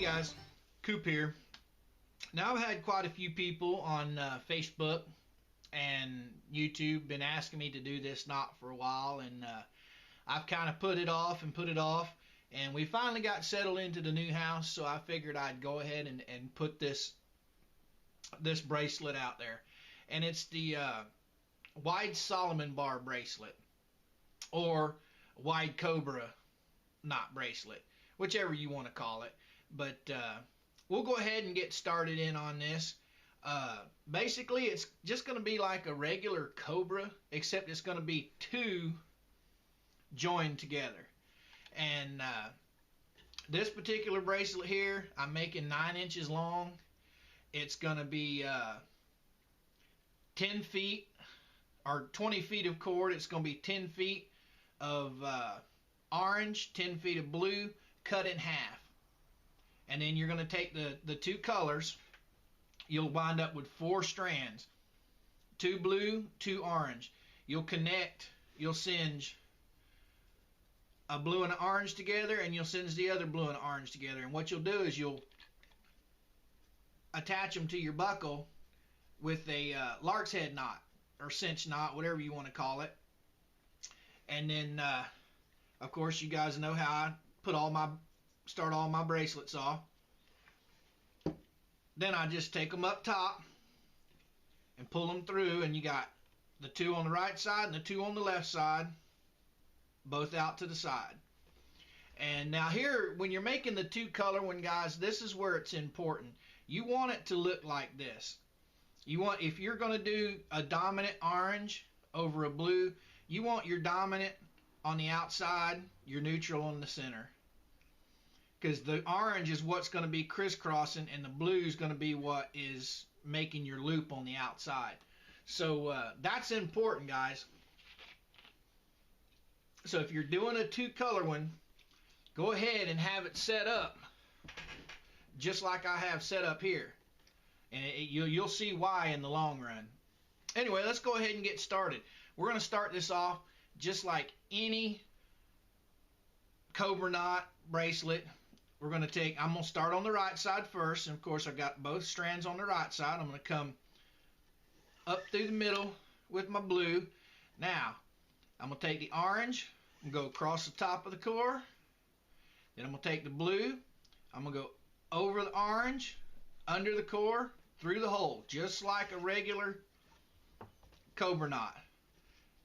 guys, Coop here. Now I've had quite a few people on Facebook and YouTube been asking me to do this knot for a while, and I've kind of put it off, and we finally got settled into the new house, so I figured I'd go ahead and put this bracelet out there. And it's the wide Solomon bar bracelet, or wide Cobra knot bracelet, whichever you want to call it. But we'll go ahead and get started in on this. Basically, it's just going to be like a regular Cobra, except it's going to be two joined together. And this particular bracelet here, I'm making 9 inches long. It's going to be 10 feet or 20 feet of cord. It's going to be 10 feet of orange, 10 feet of blue, cut in half. And then you're going to take the two colors. You'll wind up with 4 strands. 2 blue, 2 orange. You'll singe a blue and an orange together, and you'll singe the other blue and orange together. And what you'll do is you'll attach them to your buckle with a lark's head knot, or cinch knot, whatever you want to call it. And then, of course, you guys know how I start all my bracelets off. Then I just take them up top and pull them through, and you got the 2 on the right side and the 2 on the left side, both out to the side. And now here, when you're making the 2 color one, guys, this is where it's important. You want it to look like this. If you're going to do a dominant orange over a blue, you want your dominant on the outside, your neutral on the center. Because the orange is what's going to be crisscrossing, and the blue is going to be what is making your loop on the outside. So that's important, guys. So if you're doing a 2 color one, go ahead and have it set up just like I have set up here. And you'll see why in the long run. Anyway, let's go ahead and get started. We're going to start this off just like any Cobra knot bracelet. I'm going to start on the right side first. And of course, I've got both strands on the right side. I'm going to come up through the middle with my blue. Now, I'm going to take the orange and go across the top of the core. Then I'm going to take the blue. I'm going to go over the orange, under the core, through the hole, just like a regular Cobra knot.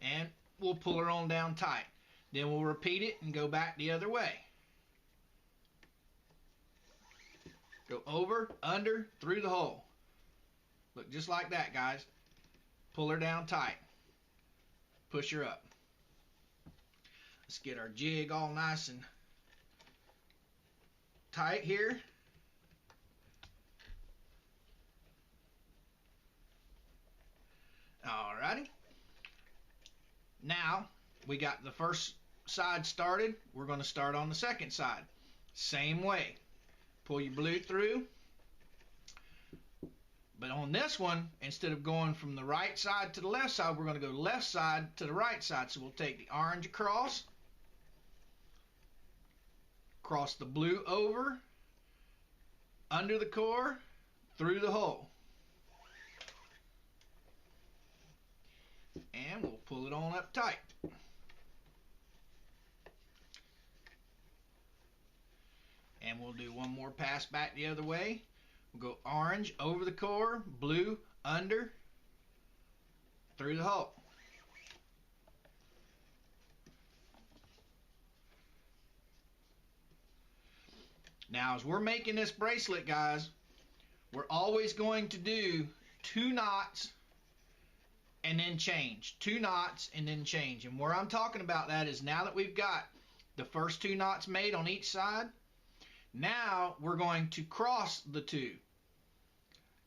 And we'll pull her on down tight. Then we'll repeat it and go back the other way. Go over, under, through the hole. Look, just like that, guys. Pull her down tight. Push her up. Let's get our jig all nice and tight here. Alrighty. Now, we got the first side started. We're going to start on the second side. Same way. Pull your blue through. But on this one, instead of going from the right side to the left side, we're going to go left side to the right side. So we'll take the orange across, cross the blue over, under the core, through the hole. And we'll pull it on up tight. And we'll do one more pass back the other way. We'll go orange over the core, blue under, through the hole. Now, as we're making this bracelet, guys, we're always going to do 2 knots and then change. 2 knots and then change. And where I'm talking about that is now that we've got the first 2 knots made on each side, now we're going to cross the 2.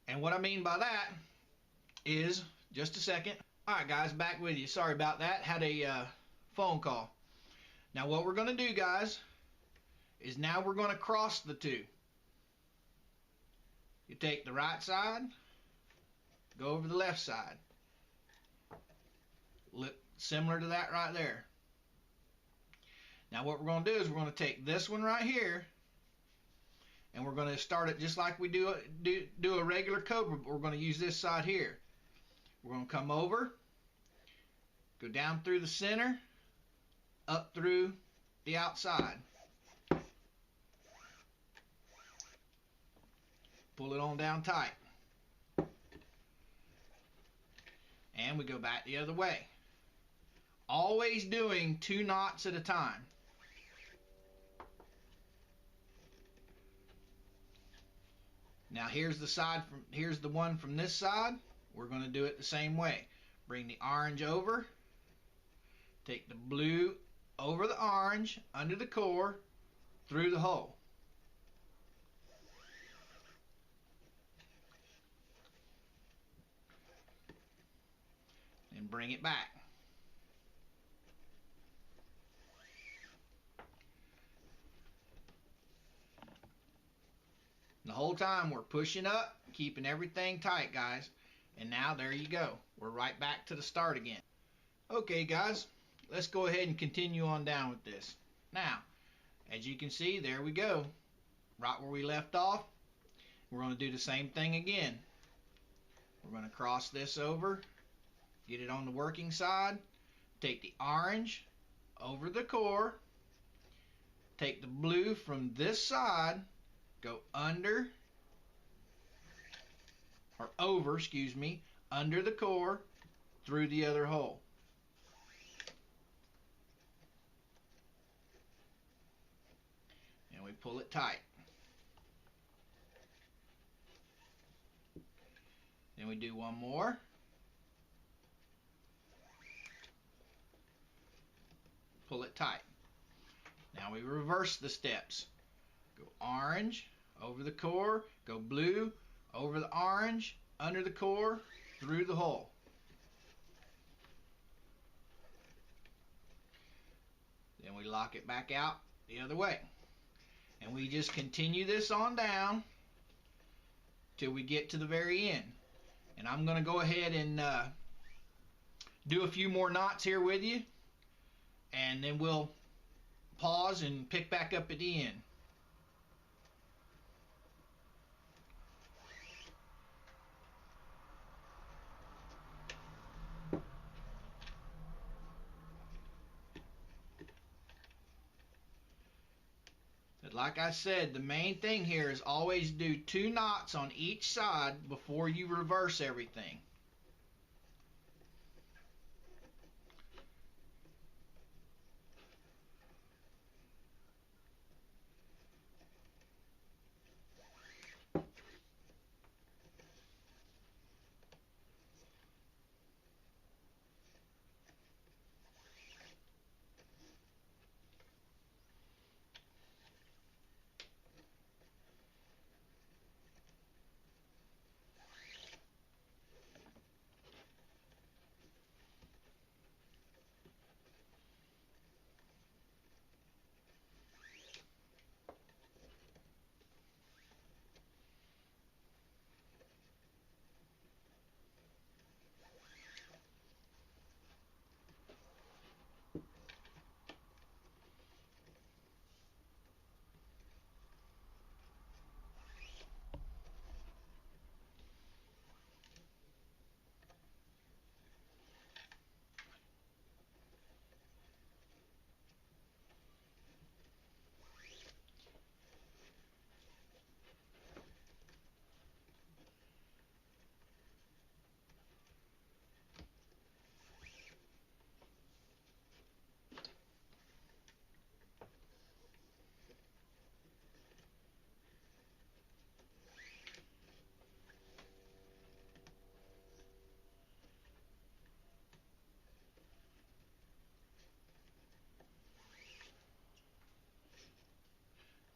And what I mean by that is, just a second. Alright guys, back with you. Sorry about that. Had a phone call. Now what we're going to do, guys, is now we're going to cross the 2. You take the right side, go over the left side. Look similar to that right there. Now what we're going to do is we're going to take this one right here and we're going to start it just like we do a regular Cobra, but we're going to use this side here. We're going to come over, go down through the center, up through the outside. Pull it on down tight. And we go back the other way. Always doing 2 knots at a time. Now here's the one from this side. We're going to do it the same way. Bring the orange over. Take the blue over the orange, under the core, through the hole. And bring it back. The whole time we're pushing up, keeping everything tight, guys. And now there you go. We're right back to the start again. Okay, guys, let's go ahead and continue on down with this. Now, as you can see, there we go. Right where we left off. We're going to do the same thing again. We're going to cross this over, get it on the working side, take the orange over the core, take the blue from this side, go under, or over, excuse me, under the core, through the other hole. And we pull it tight. Then we do one more. Pull it tight. Now we reverse the steps. Go orange, over the core, go blue, over the orange, under the core, through the hole. Then we lock it back out the other way. And we just continue this on down till we get to the very end. And I'm going to go ahead and do a few more knots here with you, and then we'll pause and pick back up at the end. But like I said, the main thing here is always do 2 knots on each side before you reverse everything.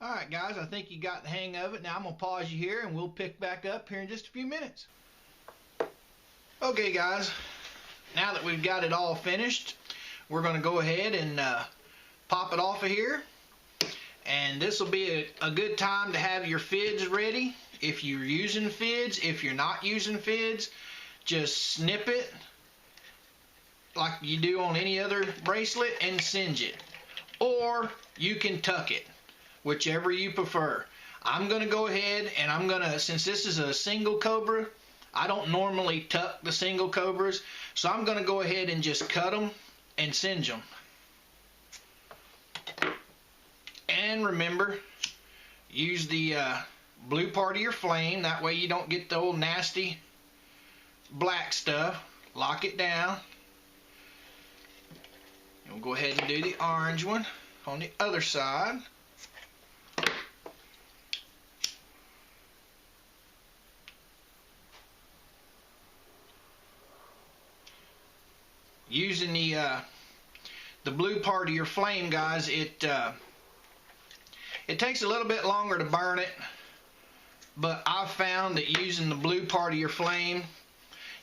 Alright guys, I think you got the hang of it. Now I'm going to pause you here and we'll pick back up here in just a few minutes. Okay guys, now that we've got it all finished, we're going to go ahead and pop it off of here. And this will be a good time to have your fids ready. If you're using fids, if you're not using fids, just snip it like you do on any other bracelet and singe it. Or you can tuck it, whichever you prefer. I'm going to go ahead and I'm going to, since this is a single cobra, I don't normally tuck the single cobras, so I'm going to go ahead and just cut them and singe them. And remember, use the blue part of your flame, that way you don't get the old nasty black stuff. Lock it down. And we'll go ahead and do the orange one on the other side. Using the blue part of your flame, guys, it takes a little bit longer to burn it, but I've found that using the blue part of your flame,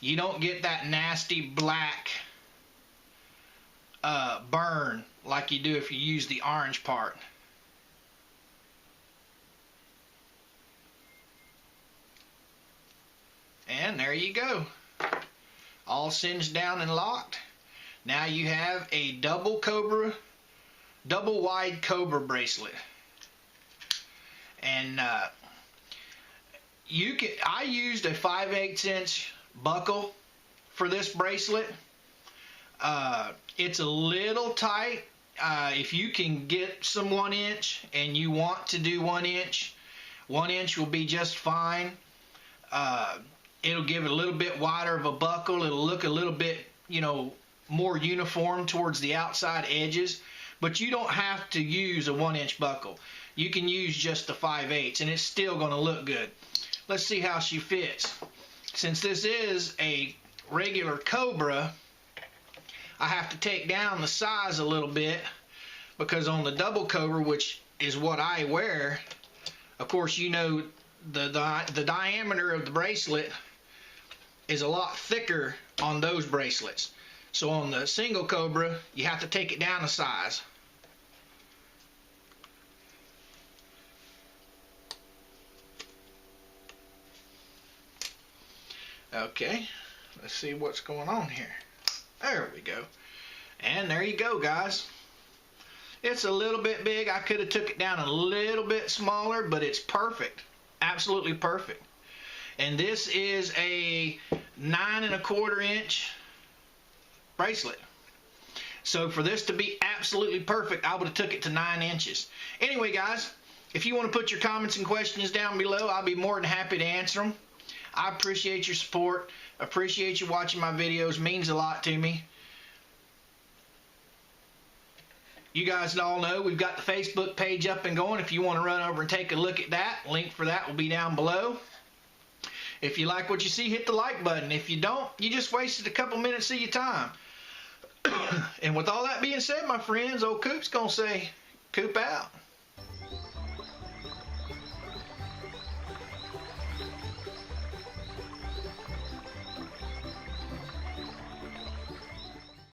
you don't get that nasty black burn like you do if you use the orange part. And there you go. All singed down and locked. Now you have a double wide cobra bracelet. And I used a 5/8 inch buckle for this bracelet. It's a little tight. If you can get some 1 inch and you want to do 1 inch, 1 inch will be just fine. It'll give it a little bit wider of a buckle. It'll look a little bit, you know, more uniform towards the outside edges, but you don't have to use a 1 inch buckle. You can use just the 5/8 and it's still going to look good. Let's see how she fits. Since this is a regular cobra, I have to take down the size a little bit, because on the double cobra, which is what I wear, of course, you know, the diameter of the bracelet is a lot thicker on those bracelets. So on the single cobra, you have to take it down a size. Okay, let's see what's going on here. There we go. And there you go, guys. It's a little bit big. I could have took it down a little bit smaller, but it's perfect. Absolutely perfect. And this is a 9 1/4 inch bracelet. So for this to be absolutely perfect, I would have took it to 9 inches. Anyway, guys, if you want to put your comments and questions down below, I'll be more than happy to answer them. I appreciate your support. Appreciate you watching my videos. Means a lot to me. You guys all know we've got the Facebook page up and going. If you want to run over and take a look at that, link for that will be down below. If you like what you see, hit the like button. If you don't, you just wasted a couple minutes of your time. And with all that being said, my friends, old Coop's going to say, Coop out.